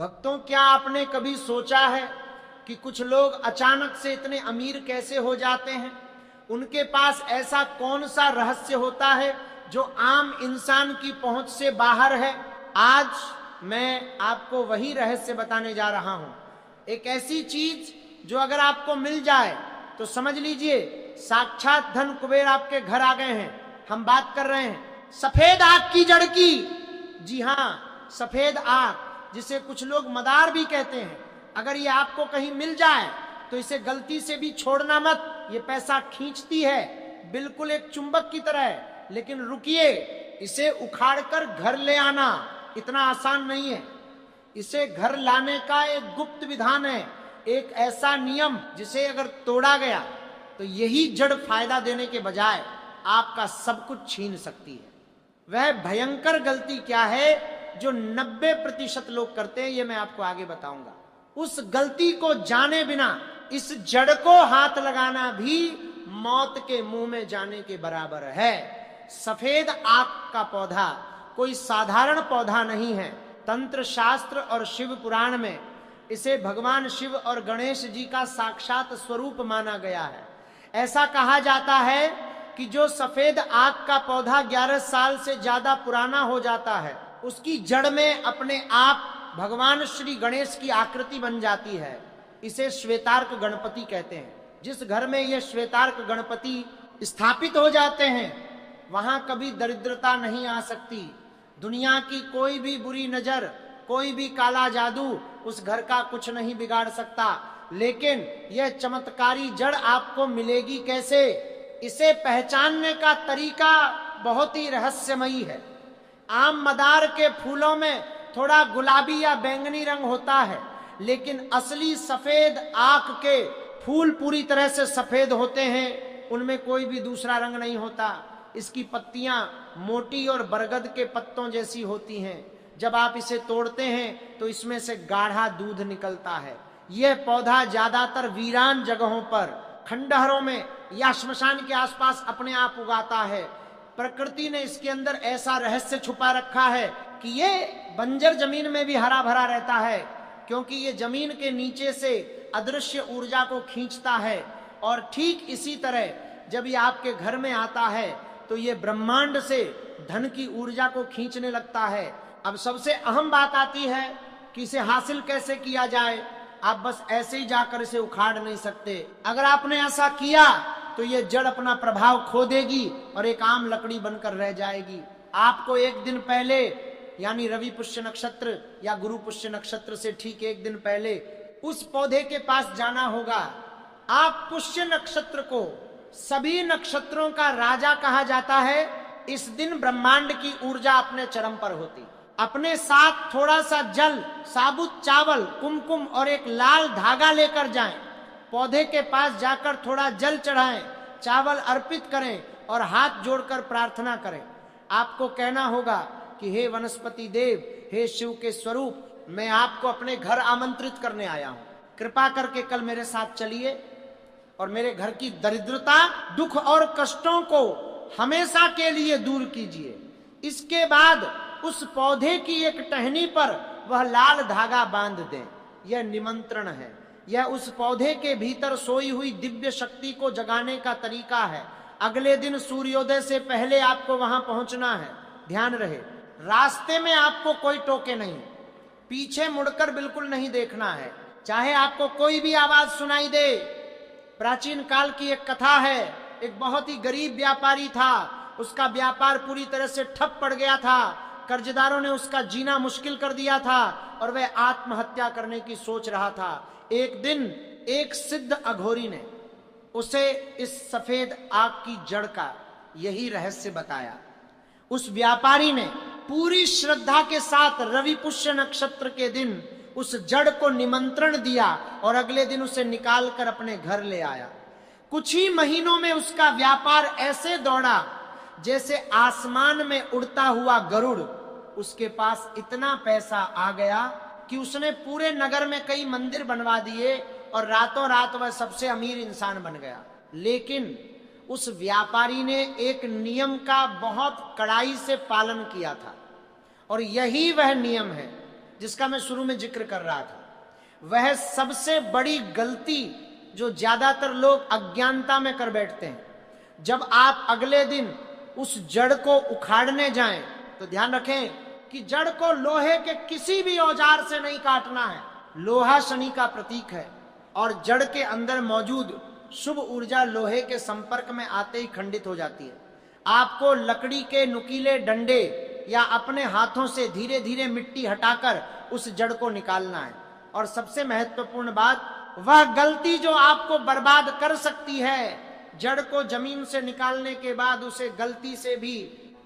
भक्तों, क्या आपने कभी सोचा है कि कुछ लोग अचानक से इतने अमीर कैसे हो जाते हैं? उनके पास ऐसा कौन सा रहस्य होता है जो आम इंसान की पहुंच से बाहर है? आज मैं आपको वही रहस्य बताने जा रहा हूं। एक ऐसी चीज जो अगर आपको मिल जाए तो समझ लीजिए साक्षात धन कुबेर आपके घर आ गए हैं। हम बात कर रहे हैं सफेद आग की जड़ की। जी हाँ, सफेद आग, जिसे कुछ लोग मदार भी कहते हैं। अगर ये आपको कहीं मिल जाए तो इसे गलती से भी छोड़ना मत। ये पैसा खींचती है, बिल्कुल एक चुंबक की तरह है। लेकिन रुकिए, इसे उखाड़कर घर ले आना इतना आसान नहीं है। इसे घर लाने का एक गुप्त विधान है, एक ऐसा नियम जिसे अगर तोड़ा गया तो यही जड़ फायदा देने के बजाय आपका सब कुछ छीन सकती है। वह भयंकर गलती क्या है जो 90% लोग करते हैं, ये मैं आपको आगे बताऊंगा। उस गलती को जाने बिना इस जड़ को हाथ लगाना भी मौत के मुंह में जाने के बराबर है। सफेद आग का पौधा कोई साधारण पौधा नहीं है। तंत्र शास्त्र और शिव पुराण में इसे भगवान शिव और गणेश जी का साक्षात स्वरूप माना गया है। ऐसा कहा जाता है कि जो सफेद आग का पौधा 11 साल से ज्यादा पुराना हो जाता है, उसकी जड़ में अपने आप भगवान श्री गणेश की आकृति बन जाती है। इसे श्वेतार्क गणपति कहते हैं। जिस घर में ये श्वेतार्क गणपति स्थापित हो जाते हैं वहां कभी दरिद्रता नहीं आ सकती। दुनिया की कोई भी बुरी नजर, कोई भी काला जादू उस घर का कुछ नहीं बिगाड़ सकता। लेकिन यह चमत्कारी जड़ आपको मिलेगी कैसे? इसे पहचानने का तरीका बहुत ही रहस्यमयी है। आम मदार के फूलों में थोड़ा गुलाबी या बैंगनी रंग होता है, लेकिन असली सफेद आक के फूल पूरी तरह से सफेद होते हैं। उनमें कोई भी दूसरा रंग नहीं होता। इसकी पत्तियां मोटी और बरगद के पत्तों जैसी होती हैं। जब आप इसे तोड़ते हैं तो इसमें से गाढ़ा दूध निकलता है। यह पौधा ज्यादातर वीरान जगहों पर, खंडहरों में या श्मशान के आसपास अपने आप उगाता है। प्रकृति ने इसके अंदर ऐसा रहस्य छुपा रखा है कि ये बंजर जमीन में भी हरा भरा रहता है, क्योंकि ये जमीन के नीचे से अदृश्य ऊर्जा को खींचता है। और ठीक इसी तरह जब ये आपके घर में आता है तो ये ब्रह्मांड से धन की ऊर्जा को खींचने लगता है। अब सबसे अहम बात आती है कि इसे हासिल कैसे किया जाए। आप बस ऐसे ही जाकर इसे उखाड़ नहीं सकते। अगर आपने ऐसा किया तो ये जड़ अपना प्रभाव खो देगी और एक आम लकड़ी बनकर रह जाएगी। आपको एक दिन पहले, यानी रवि पुष्य नक्षत्र या गुरु पुष्य नक्षत्र से ठीक एक दिन पहले उस पौधे के पास जाना होगा। आप पुष्य नक्षत्र को सभी नक्षत्रों का राजा कहा जाता है। इस दिन ब्रह्मांड की ऊर्जा अपने चरम पर होती। अपने साथ थोड़ा सा जल, साबुत चावल, कुमकुम और एक लाल धागा लेकर जाएं। पौधे के पास जाकर थोड़ा जल चढ़ाएं, चावल अर्पित करें और हाथ जोड़कर प्रार्थना करें। आपको कहना होगा कि हे वनस्पति देव, हे शिव के स्वरूप, मैं आपको अपने घर आमंत्रित करने आया हूं। कृपा करके कल मेरे साथ चलिए और मेरे घर की दरिद्रता, दुख और कष्टों को हमेशा के लिए दूर कीजिए। इसके बाद उस पौधे की एक टहनी पर वह लाल धागा बांध दें। यह निमंत्रण है। यह उस पौधे के भीतर सोई हुई दिव्य शक्ति को जगाने का तरीका है। अगले दिन सूर्योदय से पहले आपको वहां पहुंचना है। ध्यान रहे, रास्ते में आपको कोई टोके नहीं, पीछे मुड़कर बिल्कुल नहीं देखना है, चाहे आपको कोई भी आवाज सुनाई दे। प्राचीन काल की एक कथा है। एक बहुत ही गरीब व्यापारी था। उसका व्यापार पूरी तरह से ठप पड़ गया था। कर्जदारों ने उसका जीना मुश्किल कर दिया था और वह आत्महत्या करने की सोच रहा था। एक दिन एक सिद्ध अघोरी ने उसे इस सफेद आग की जड़ का यही रहस्य बताया। उस व्यापारी ने पूरी श्रद्धा के साथ रवि पुष्य नक्षत्र के दिन उस जड़ को निमंत्रण दिया और अगले दिन उसे निकालकर अपने घर ले आया। कुछ ही महीनों में उसका व्यापार ऐसे दौड़ा जैसे आसमान में उड़ता हुआ गरुड़। उसके पास इतना पैसा आ गया कि उसने पूरे नगर में कई मंदिर बनवा दिए और रातों रात वह सबसे अमीर इंसान बन गया। लेकिन उस व्यापारी ने एक नियम का बहुत कड़ाई से पालन किया था, और यही वह नियम है जिसका मैं शुरू में जिक्र कर रहा था, वह सबसे बड़ी गलती जो ज्यादातर लोग अज्ञानता में कर बैठते हैं। जब आप अगले दिन उस जड़ को उखाड़ने जाएं तो ध्यान रखें कि जड़ को लोहे के किसी भी औजार से नहीं काटना है। लोहा शनि का प्रतीक है और जड़ के अंदर मौजूद शुभ ऊर्जा लोहे के संपर्क में आते ही खंडित हो जाती है। आपको लकड़ी के नुकीले डंडे या अपने हाथों से धीरे धीरे मिट्टी हटाकर उस जड़ को निकालना है। और सबसे महत्वपूर्ण बात, वह गलती जो आपको बर्बाद कर सकती है, जड़ को जमीन से निकालने के बाद उसे गलती से भी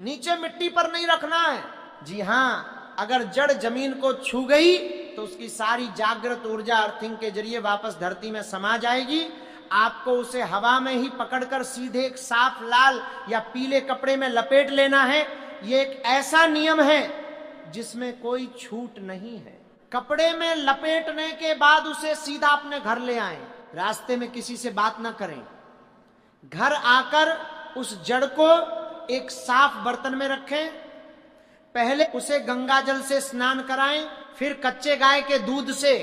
नीचे मिट्टी पर नहीं रखना है। जी हाँ, अगर जड़ जमीन को छू गई तो उसकी सारी जागृत ऊर्जा अर्थिंग के जरिए वापस धरती में समा जाएगी। आपको उसे हवा में ही पकड़कर सीधे एक साफ लाल या पीले कपड़े में लपेट लेना है। यह एक ऐसा नियम है जिसमें कोई छूट नहीं है। कपड़े में लपेटने के बाद उसे सीधा अपने घर ले आएं, रास्ते में किसी से बात ना करें। घर आकर उस जड़ को एक साफ बर्तन में रखें, पहले उसे गंगा जल से स्नान कराएं, फिर कच्चे गाय के दूध से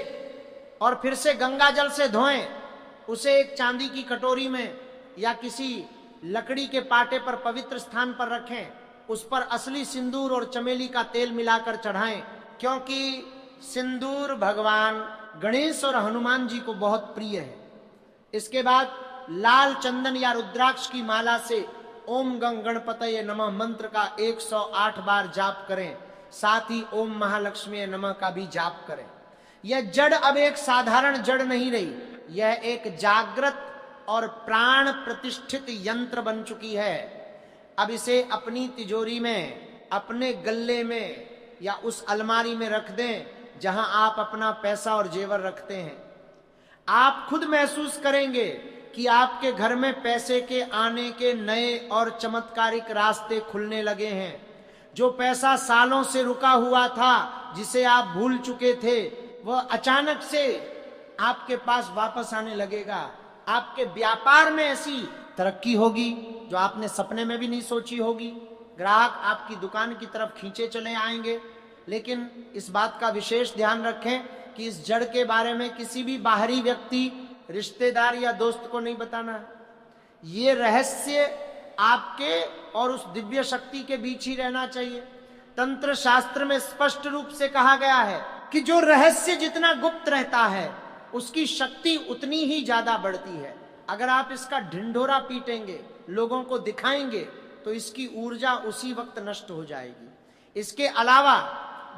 और फिर से गंगा जल से धोएं। उसे एक चांदी की कटोरी में या किसी लकड़ी के पाटे पर पवित्र स्थान पर रखें। उस पर असली सिंदूर और चमेली का तेल मिलाकर चढ़ाएं, क्योंकि सिंदूर भगवान गणेश और हनुमान जी को बहुत प्रिय है। इसके बाद लाल चंदन या रुद्राक्ष की माला से ओम गंग गणपतये नमः मंत्र का 108 बार जाप करें। साथ ही ओम महालक्ष्मी नमः का भी जाप करें। यह जड़ अब एक साधारण जड़ नहीं रही, यह एक जागृत और प्राण प्रतिष्ठित यंत्र बन चुकी है। अब इसे अपनी तिजोरी में, अपने गल्ले में या उस अलमारी में रख दें जहां आप अपना पैसा और जेवर रखते हैं। आप खुद महसूस करेंगे कि आपके घर में पैसे के आने के नए और चमत्कारिक रास्ते खुलने लगे हैं। जो पैसा सालों से रुका हुआ था, जिसे आप भूल चुके थे, वह अचानक से आपके पास वापस आने लगेगा। आपके व्यापार में ऐसी तरक्की होगी जो आपने सपने में भी नहीं सोची होगी। ग्राहक आपकी दुकान की तरफ खींचे चले आएंगे। लेकिन इस बात का विशेष ध्यान रखें कि इस जड़ के बारे में किसी भी बाहरी व्यक्ति, रिश्तेदार या दोस्त को नहीं बताना है। ये रहस्य आपके और उस दिव्य शक्ति के बीच ही रहना चाहिए। तंत्र शास्त्र में स्पष्ट रूप से कहा गया है कि जो रहस्य जितना गुप्त रहता है उसकी शक्ति उतनी ही ज्यादा बढ़ती है। अगर आप इसका ढिंढोरा पीटेंगे, लोगों को दिखाएंगे, तो इसकी ऊर्जा उसी वक्त नष्ट हो जाएगी। इसके अलावा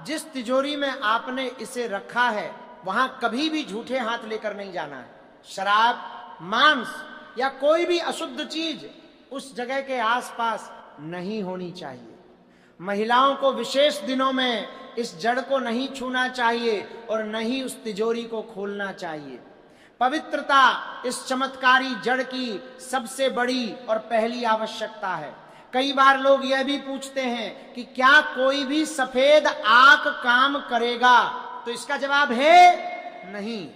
जिस तिजोरी में आपने इसे रखा है वहां कभी भी झूठे हाथ लेकर नहीं जाना है। शराब, मांस या कोई भी अशुद्ध चीज उस जगह के आसपास नहीं होनी चाहिए। महिलाओं को विशेष दिनों में इस जड़ को नहीं छूना चाहिए और न ही उस तिजोरी को खोलना चाहिए। पवित्रता इस चमत्कारी जड़ की सबसे बड़ी और पहली आवश्यकता है। कई बार लोग यह भी पूछते हैं कि क्या कोई भी सफेद आक काम करेगा? तो इसका जवाब है नहीं।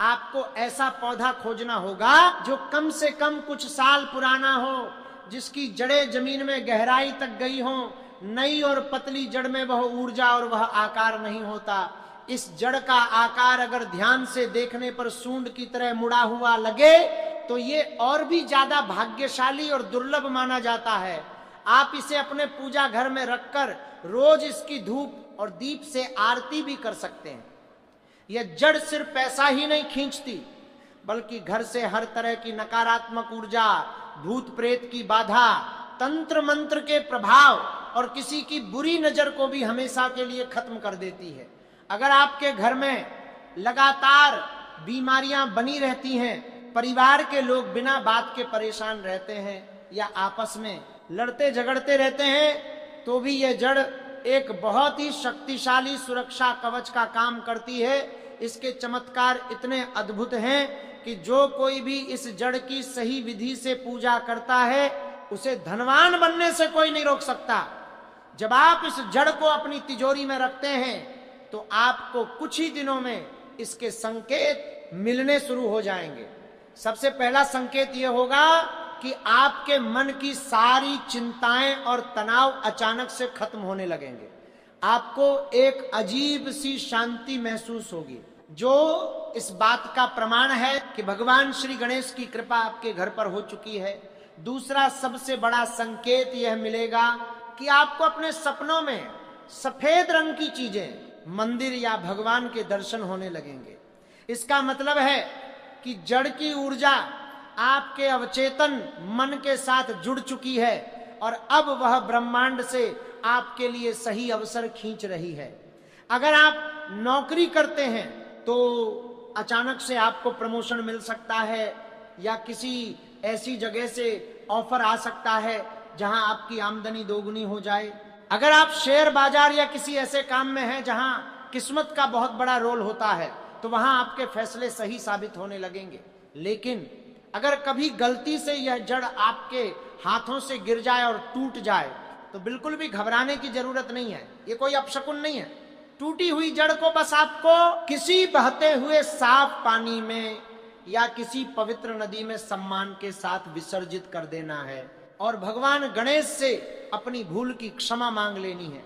आपको ऐसा पौधा खोजना होगा जो कम से कम कुछ साल पुराना हो, जिसकी जड़ें जमीन में गहराई तक गई हो। नई और पतली जड़ में वह ऊर्जा और वह आकार नहीं होता। इस जड़ का आकार अगर ध्यान से देखने पर सूंड की तरह मुड़ा हुआ लगे तो ये और भी ज्यादा भाग्यशाली और दुर्लभ माना जाता है। आप इसे अपने पूजा घर में रखकर रोज इसकी धूप और दीप से आरती भी कर सकते हैं। यह जड़ सिर्फ पैसा ही नहीं खींचती, बल्कि घर से हर तरह की नकारात्मक ऊर्जा, भूत प्रेत की बाधा, तंत्र मंत्र के प्रभाव और किसी की बुरी नजर को भी हमेशा के लिए खत्म कर देती है। अगर आपके घर में लगातार बीमारियां बनी रहती हैं, परिवार के लोग बिना बात के परेशान रहते हैं या आपस में लड़ते झगड़ते रहते हैं, तो भी यह जड़ एक बहुत ही शक्तिशाली सुरक्षा कवच का काम करती है। इसके चमत्कार इतने अद्भुत हैं कि जो कोई भी इस जड़ की सही विधि से पूजा करता है उसे धनवान बनने से कोई नहीं रोक सकता। जब आप इस जड़ को अपनी तिजोरी में रखते हैं तो आपको कुछ ही दिनों में इसके संकेत मिलने शुरू हो जाएंगे। सबसे पहला संकेत यह होगा कि आपके मन की सारी चिंताएं और तनाव अचानक से खत्म होने लगेंगे। आपको एक अजीब सी शांति महसूस होगी, जो इस बात का प्रमाण है कि भगवान श्री गणेश की कृपा आपके घर पर हो चुकी है। दूसरा सबसे बड़ा संकेत यह मिलेगा कि आपको अपने सपनों में सफेद रंग की चीजें, मंदिर या भगवान के दर्शन होने लगेंगे। इसका मतलब है कि जड़ की ऊर्जा आपके अवचेतन मन के साथ जुड़ चुकी है और अब वह ब्रह्मांड से आपके लिए सही अवसर खींच रही है। अगर आप नौकरी करते हैं तो अचानक से आपको प्रमोशन मिल सकता है या किसी ऐसी जगह से ऑफर आ सकता है जहां आपकी आमदनी दोगुनी हो जाए। अगर आप शेयर बाजार या किसी ऐसे काम में हैं जहां किस्मत का बहुत बड़ा रोल होता है तो वहां आपके फैसले सही साबित होने लगेंगे। लेकिन अगर कभी गलती से यह जड़ आपके हाथों से गिर जाए और टूट जाए तो बिल्कुल भी घबराने की जरूरत नहीं है। ये कोई अपशकुन नहीं है। टूटी हुई जड़ को बस आपको किसी बहते हुए साफ पानी में या किसी पवित्र नदी में सम्मान के साथ विसर्जित कर देना है और भगवान गणेश से अपनी भूल की क्षमा मांग लेनी है।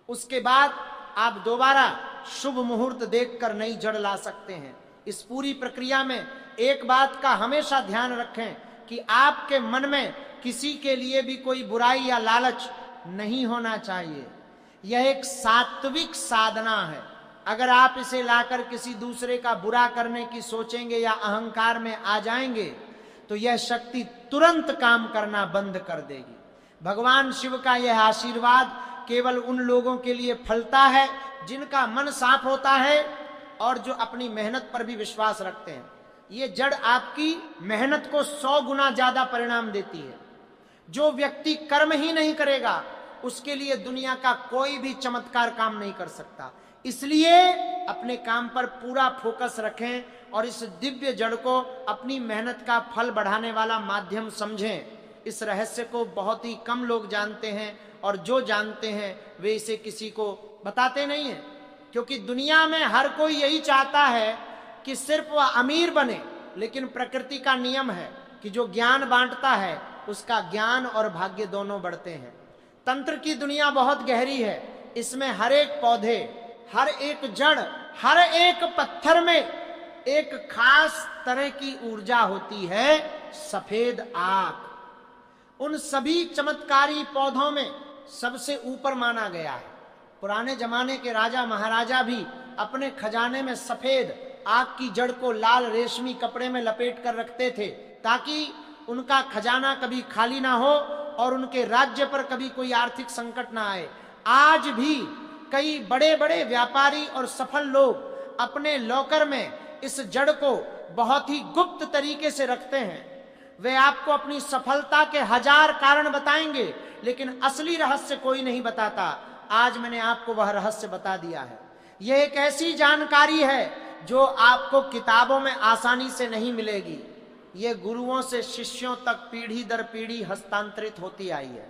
उसके बाद आप दोबारा शुभ मुहूर्त देखकर नई जड़ ला सकते हैं। इस पूरी प्रक्रिया में एक बात का हमेशा ध्यान रखें कि आपके मन में किसी के लिए भी कोई बुराई या लालच नहीं होना चाहिए। यह एक सात्विक साधना है। अगर आप इसे लाकर किसी दूसरे का बुरा करने की सोचेंगे या अहंकार में आ जाएंगे तो यह शक्ति तुरंत काम करना बंद कर देगी। भगवान शिव का यह आशीर्वाद केवल उन लोगों के लिए फलता है जिनका मन साफ होता है और जो अपनी मेहनत पर भी विश्वास रखते हैं। ये जड़ आपकी मेहनत को 100 गुना ज्यादा परिणाम देती है। जो व्यक्ति कर्म ही नहीं करेगा उसके लिए दुनिया का कोई भी चमत्कार काम नहीं कर सकता। इसलिए अपने काम पर पूरा फोकस रखें और इस दिव्य जड़ को अपनी मेहनत का फल बढ़ाने वाला माध्यम समझें। इस रहस्य को बहुत ही कम लोग जानते हैं और जो जानते हैं वे इसे किसी को बताते नहीं हैं, क्योंकि दुनिया में हर कोई यही चाहता है कि सिर्फ वह अमीर बने। लेकिन प्रकृति का नियम है कि जो ज्ञान बांटता है उसका ज्ञान और भाग्य दोनों बढ़ते हैं। तंत्र की दुनिया बहुत गहरी है। इसमें हर एक पौधे, हर एक जड़, हर एक पत्थर में एक खास तरह की ऊर्जा होती है, सफेद आग। उन सभी चमत्कारी पौधों में सबसे ऊपर माना गया है। पुराने जमाने के राजा महाराजा भी अपने खजाने में सफेद आग की जड़ को लाल रेशमी कपड़े में लपेट कर रखते थे ताकि उनका खजाना कभी खाली ना हो और उनके राज्य पर कभी कोई आर्थिक संकट ना आए। आज भी कई बड़े बड़े व्यापारी और सफल लोग अपने लॉकर में इस जड़ को बहुत ही गुप्त तरीके से रखते हैं। वे आपको अपनी सफलता के 1000 कारण बताएंगे लेकिन असली रहस्य कोई नहीं बताता। आज मैंने आपको वह रहस्य बता दिया है। यह एक ऐसी जानकारी है जो आपको किताबों में आसानी से नहीं मिलेगी। ये गुरुओं से शिष्यों तक पीढ़ी दर पीढ़ी हस्तांतरित होती आई है।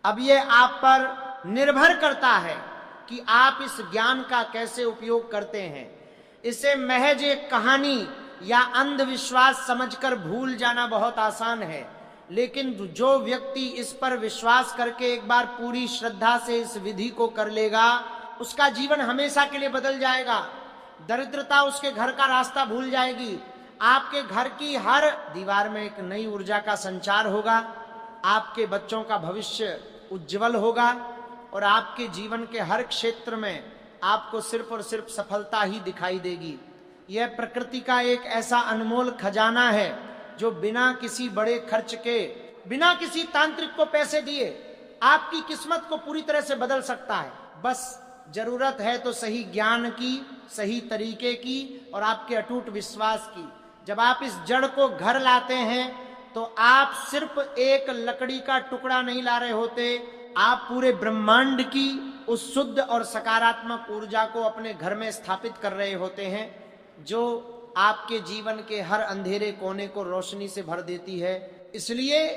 अब ये आप पर निर्भर करता है कि आप इस ज्ञान का कैसे उपयोग करते हैं। इसे महज एक कहानी या अंधविश्वास समझकर भूल जाना बहुत आसान है, लेकिन जो व्यक्ति इस पर विश्वास करके एक बार पूरी श्रद्धा से इस विधि को कर लेगा उसका जीवन हमेशा के लिए बदल जाएगा। दरिद्रता उसके घर का रास्ता भूल जाएगी। आपके घर की हर दीवार में एक नई ऊर्जा का संचार होगा। आपके बच्चों का भविष्य उज्जवल होगा और आपके जीवन के हर क्षेत्र में आपको सिर्फ और सिर्फ सफलता ही दिखाई देगी। यह प्रकृति का एक ऐसा अनमोल खजाना है जो बिना किसी बड़े खर्च के, बिना किसी तांत्रिक को पैसे दिए आपकी किस्मत को पूरी तरह से बदल सकता है। बस जरूरत है तो सही ज्ञान की, सही तरीके की और आपके अटूट विश्वास की। जब आप इस जड़ को घर लाते हैं तो आप सिर्फ एक लकड़ी का टुकड़ा नहीं ला रहे होते, आप पूरे ब्रह्मांड की उस शुद्ध और सकारात्मक ऊर्जा को अपने घर में स्थापित कर रहे होते हैं जो आपके जीवन के हर अंधेरे कोने को रोशनी से भर देती है। इसलिए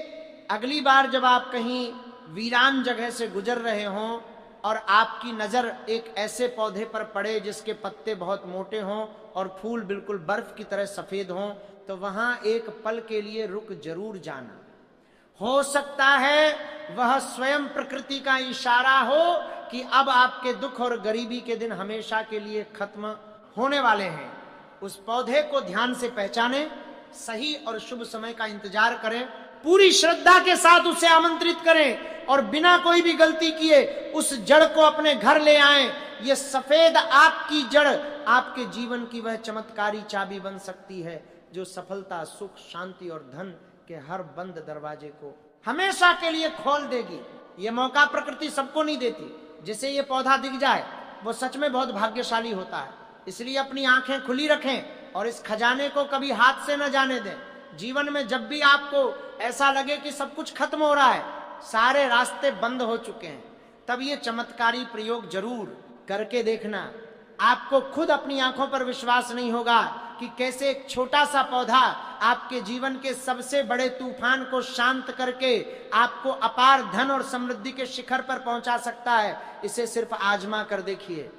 अगली बार जब आप कहीं वीरान जगह से गुजर रहे हों और आपकी नजर एक ऐसे पौधे पर पड़े जिसके पत्ते बहुत मोटे हों और फूल बिल्कुल बर्फ की तरह सफेद हों, तो वहां एक पल के लिए रुक जरूर जाना। हो सकता है वह स्वयं प्रकृति का इशारा हो कि अब आपके दुख और गरीबी के दिन हमेशा के लिए खत्म होने वाले हैं। उस पौधे को ध्यान से पहचानें, सही और शुभ समय का इंतजार करें, पूरी श्रद्धा के साथ उसे आमंत्रित करें और बिना कोई भी गलती किए उस जड़ को अपने घर ले आएं। ये सफेद आक की जड़ आपके जीवन की वह चमत्कारी चाबी बन सकती है जो सफलता, सुख, शांति और धन के हर बंद दरवाजे को हमेशा के लिए खोल देगी। ये मौका प्रकृति सबको नहीं देती। जिसे ये पौधा दिख जाए वो सच में बहुत भाग्यशाली होता है। इसलिए अपनी आंखें खुली रखें और इस खजाने को कभी हाथ से न जाने दें। जीवन में जब भी आपको ऐसा लगे कि सब कुछ खत्म हो रहा है, सारे रास्ते बंद हो चुके हैं, तब ये चमत्कारी प्रयोग जरूर करके देखना। आपको खुद अपनी आंखों पर विश्वास नहीं होगा कि कैसे एक छोटा सा पौधा आपके जीवन के सबसे बड़े तूफान को शांत करके आपको अपार धन और समृद्धि के शिखर पर पहुंचा सकता है। इसे सिर्फ आजमा कर देखिए।